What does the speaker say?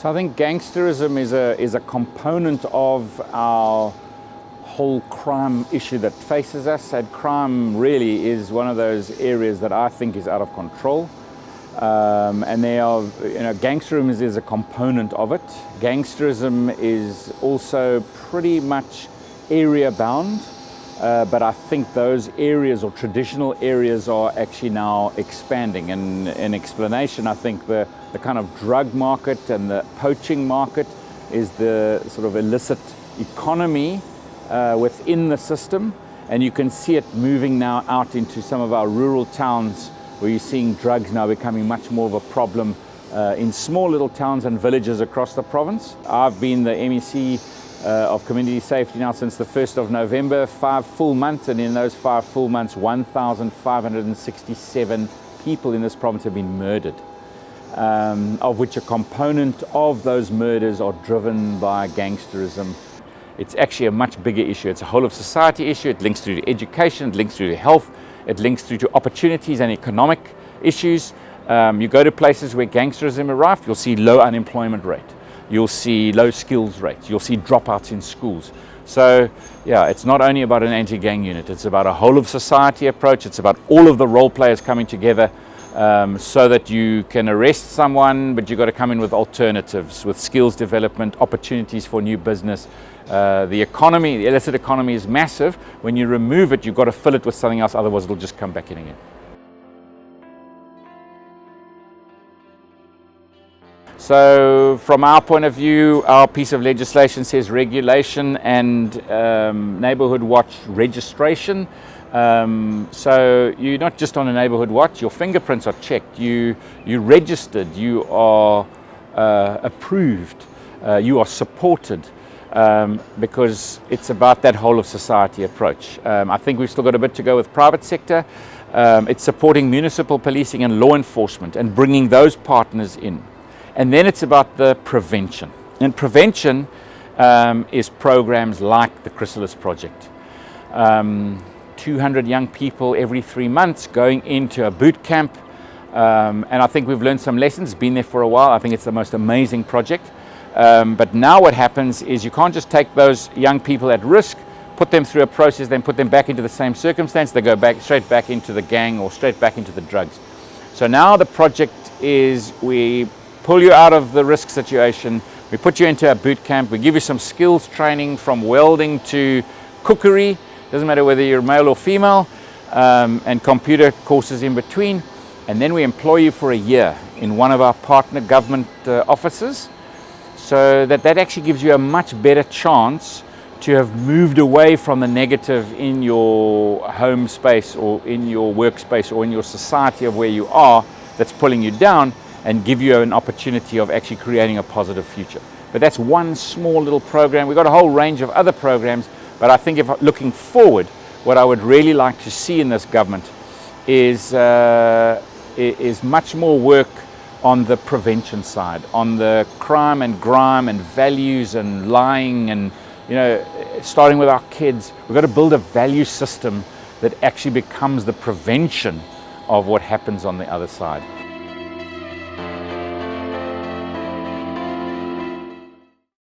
So I think gangsterism is a component of our whole crime issue that faces us, and crime really is one of those areas that I think is out of control. And they are, gangsterism is a component of it. Gangsterism is also pretty much area bound, but I think those areas or traditional areas are actually now expanding. And in explanation, I think the kind of drug market and the poaching market is the sort of illicit economy within the system, and you can see it moving now out into some of our rural towns, where you're seeing drugs now becoming much more of a problem in small little towns and villages across the province. I've been the MEC of Community Safety now since the 1st of November, 5 full months, and in those 5 full months, 1,567 people in this province have been murdered, of which a component of those murders are driven by gangsterism. It's actually a much bigger issue. It's a whole of society issue. It links through to education, it links through to health, it links through to opportunities and economic issues. You go to places where gangsterism arrived, you'll see low unemployment rate. You'll see low skills rates. You'll see dropouts in schools. So yeah, it's not only about an anti-gang unit, it's about a whole of society approach. It's about all of the role players coming together so that you can arrest someone, but you've got to come in with alternatives, with skills development, opportunities for new business. The economy, the illicit economy is massive. When you remove it, you've got to fill it with something else, otherwise it'll just come back in again. So from our point of view, our piece of legislation says regulation and neighbourhood watch registration. So you're not just on a neighbourhood watch, your fingerprints are checked, you're registered, you are approved, you are supported. Because it's about that whole of society approach. I think we've still got a bit to go with private sector. It's supporting municipal policing and law enforcement and bringing those partners in. And then it's about the prevention. And prevention is programs like the Chrysalis Project. 200 young people every 3 months going into a boot camp. And I think we've learned some lessons, been there for a while. I think it's the most amazing project. But now what happens is you can't just take those young people at risk, put them through a process, then put them back into the same circumstance. They go straight back into the gang or straight back into the drugs. So now the project is we pull you out of the risk situation, we put you into a boot camp, we give you some skills training from welding to cookery, doesn't matter whether you're male or female, and computer courses in between. And then we employ you for a year in one of our partner government offices. So that actually gives you a much better chance to have moved away from the negative in your home space or in your workspace or in your society of where you are that's pulling you down, and give you an opportunity of actually creating a positive future. But that's one small little program. We've got a whole range of other programs, but I think if looking forward, what I would really like to see in this government is much more work on the prevention side, on the crime and grime and values and lying, and starting with our kids. We've got to build a value system that actually becomes the prevention of what happens on the other side.